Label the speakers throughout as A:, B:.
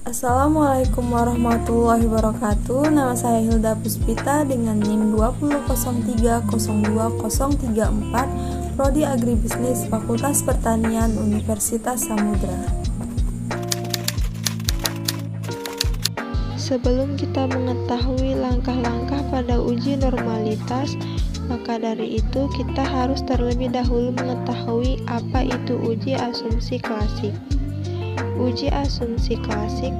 A: Assalamualaikum warahmatullahi wabarakatuh. Nama saya Hilda Puspita dengan NIM 2003020034, Prodi Agribisnis Fakultas Pertanian Universitas Samudra.
B: Sebelum kita mengetahui langkah-langkah pada uji normalitas, maka dari itu kita harus terlebih dahulu mengetahui apa itu uji asumsi klasik. Uji asumsi klasik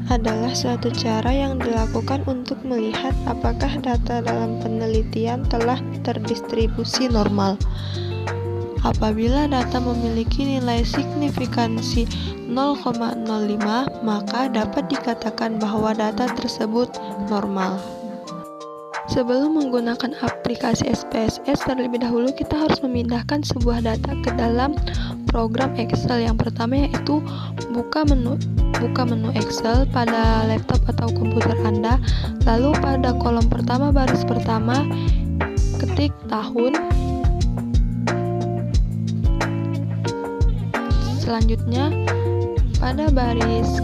B: adalah suatu cara yang dilakukan untuk melihat apakah data dalam penelitian telah terdistribusi normal. Apabila data memiliki nilai signifikansi 0,05, maka dapat dikatakan bahwa data tersebut normal. Sebelum menggunakan aplikasi SPSS, terlebih dahulu kita harus memindahkan sebuah data ke dalam program Excel. Yang pertama yaitu buka menu Excel pada laptop atau komputer Anda. Lalu pada kolom pertama, baris pertama, ketik tahun. Selanjutnya pada baris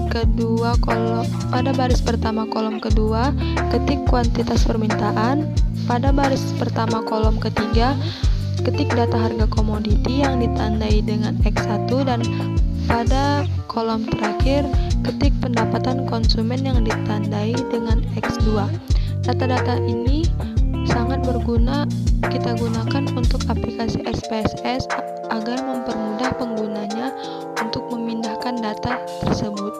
B: pertama kolom kedua, ketik kuantitas permintaan. Pada baris pertama kolom ketiga, ketik data harga komoditi yang ditandai dengan X1, dan pada kolom terakhir ketik pendapatan konsumen yang ditandai dengan X2. Data-data ini sangat berguna kita gunakan untuk aplikasi SPSS agar mempermudah penggunanya untuk memindahkan data tersebut.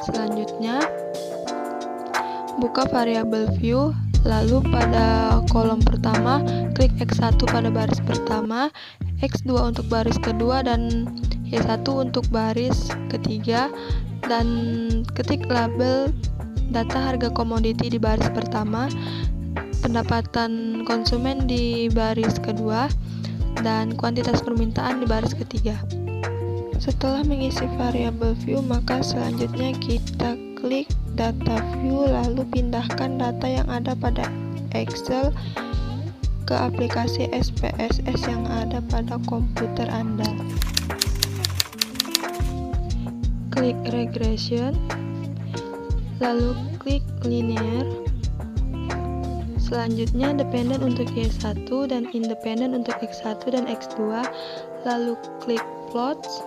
B: Selanjutnya, buka variabel view, lalu pada kolom pertama klik X1 pada baris pertama, X2 untuk baris kedua, dan Y1 untuk baris ketiga, dan ketik label data harga komoditi di baris pertama, pendapatan konsumen di baris kedua, dan kuantitas permintaan di baris ketiga. Setelah mengisi variabel view, maka selanjutnya kita klik data view, lalu pindahkan data yang ada pada Excel ke aplikasi SPSS yang ada pada komputer Anda. Klik regression, lalu klik linear. Selanjutnya dependen untuk Y1 dan independen untuk X1 dan X2, lalu klik plots,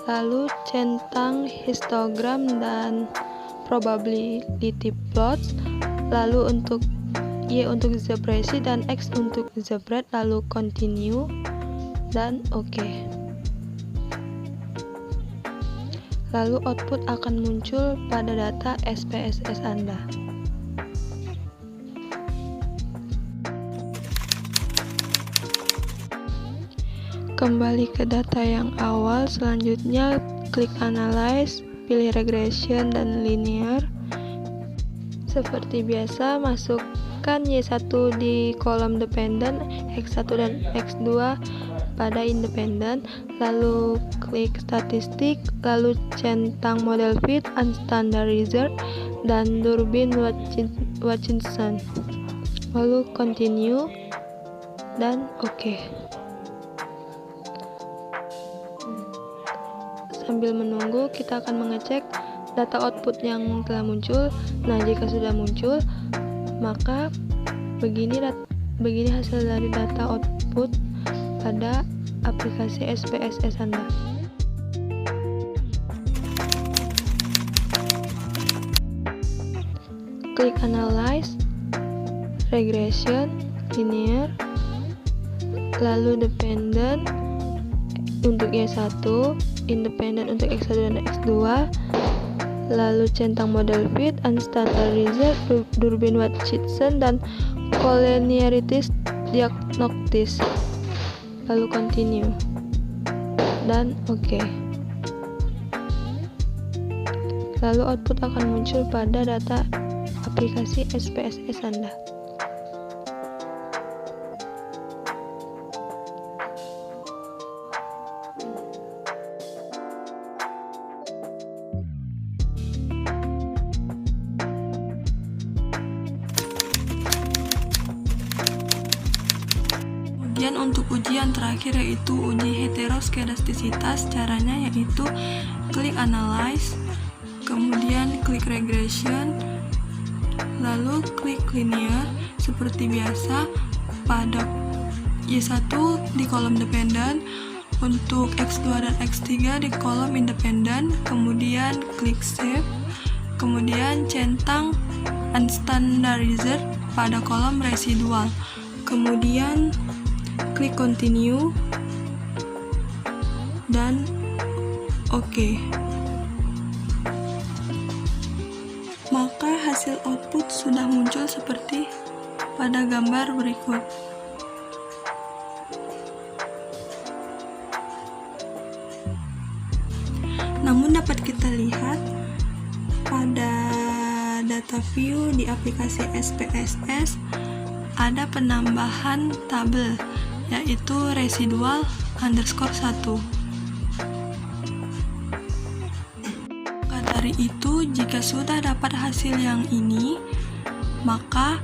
B: lalu centang histogram dan probability plots, lalu untuk Y untuk ZBRESI dan X untuk ZBRED, lalu continue dan OK. Lalu output akan muncul pada data SPSS Anda. Kembali ke data yang awal, selanjutnya klik analyze, pilih regression dan linear. Seperti biasa, masukkan Y1 di kolom dependent, X1 dan X2 pada independent, lalu klik statistik, lalu centang model fit, unstandardized, dan Durbin-Watkinson, lalu continue dan OK. Sambil menunggu, kita akan mengecek data output yang telah muncul. Nah, jika sudah muncul, maka begini hasil dari data output pada aplikasi SPSS Anda. Klik analyze, regression, linear, lalu dependent untuk Y1, independent untuk X1 dan X2, lalu centang model fit, unstandardized, Durbin-Watkinson, dan collinearities diagnostics, lalu continue dan OK. Lalu output akan muncul pada data aplikasi SPSS Anda.
A: Kemudian untuk ujian terakhir yaitu uji heteroskedastisitas, caranya yaitu klik Analyze, kemudian klik Regression, lalu klik Linear. Seperti biasa, pada Y1 di kolom dependen, untuk X2 dan X3 di kolom independen, kemudian klik Save, kemudian centang Unstandardized pada kolom residual, kemudian klik Continue dan OK. Maka hasil output sudah muncul seperti pada gambar berikut. Namun dapat kita lihat pada data view di aplikasi SPSS ada penambahan tabel, yaitu residual underscore 1. Maka dari itu, jika sudah dapat hasil yang ini, maka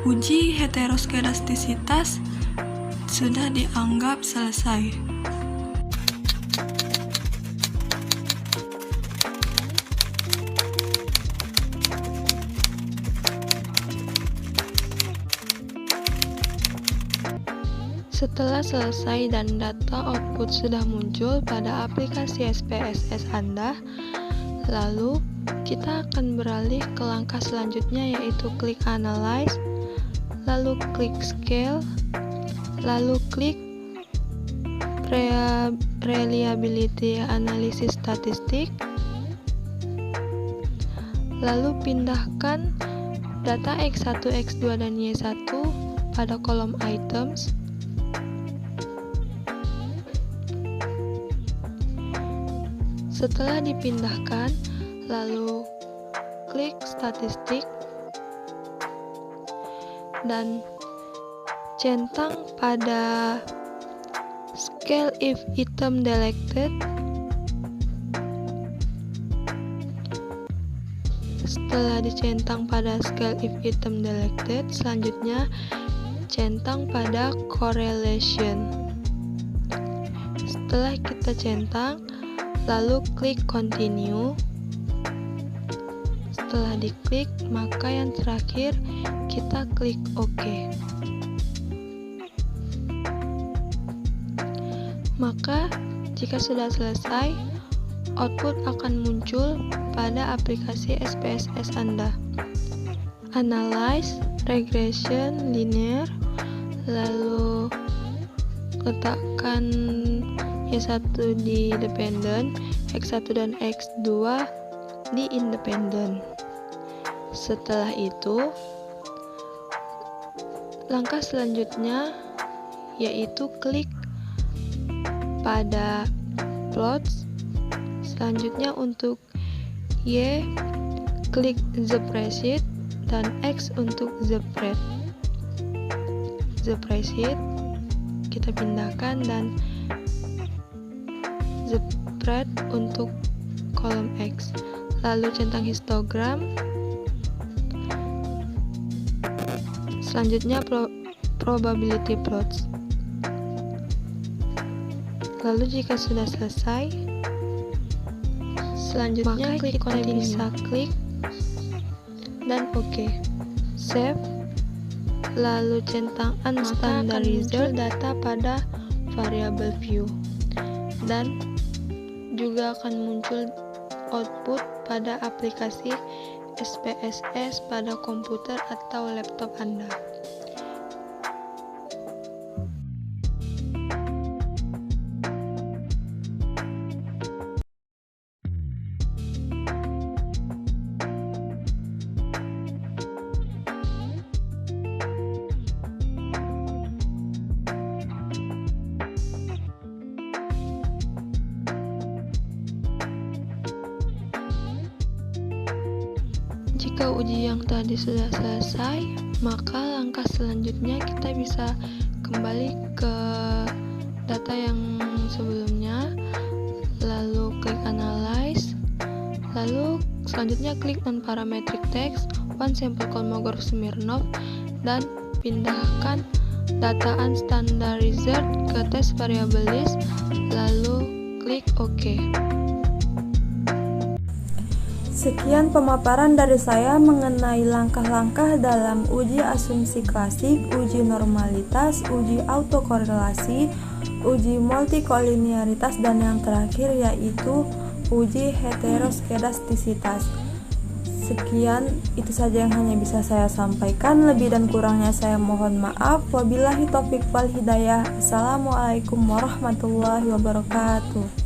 A: uji heteroskedastisitas sudah dianggap selesai.
B: Setelah selesai dan data output sudah muncul pada aplikasi SPSS Anda, lalu kita akan beralih ke langkah selanjutnya, yaitu klik Analyze, lalu klik Scale, lalu klik Reliability Analysis Statistik, lalu pindahkan data X1, X2, dan Y1 pada kolom Items. Setelah dipindahkan, lalu klik Statistik dan centang pada Scale if item deleted. Setelah dicentang pada Scale if item deleted, selanjutnya centang pada Correlation. Setelah kita centang, lalu klik Continue. Setelah diklik, maka yang terakhir kita klik OK. Maka jika sudah selesai, output akan muncul pada aplikasi SPSS Anda. Analyze, Regression, Linear, lalu letakkan Y1 di dependen, X1 dan X2 di independen. Setelah itu, langkah selanjutnya yaitu klik pada Plots. Selanjutnya untuk Y, klik Spreadsheet, dan X untuk Spread. Spreadsheet kita pindahkan dan Spread untuk kolom X, lalu centang histogram. Selanjutnya probability plots. Lalu jika sudah selesai, selanjutnya kita bisa klik dan OK. Save, lalu centang Unstandardized data pada variable view, dan juga akan muncul output pada aplikasi SPSS pada komputer atau laptop Anda. Jika uji yang tadi sudah selesai, maka langkah selanjutnya kita bisa kembali ke data yang sebelumnya, lalu klik Analyze, lalu selanjutnya klik Non-Parametric Text, One Sample Kolmogorov-Smirnov, dan pindahkan data Unstandardized ke Test Variable List, lalu klik OK.
A: Sekian pemaparan dari saya mengenai langkah-langkah dalam uji asumsi klasik, uji normalitas, uji autokorelasi, uji multikolinearitas, dan yang terakhir yaitu uji heteroskedastisitas. Sekian, itu saja yang hanya bisa saya sampaikan. Lebih dan kurangnya saya mohon maaf. Wabillahi taufiq wal hidayah. Assalamualaikum warahmatullahi wabarakatuh.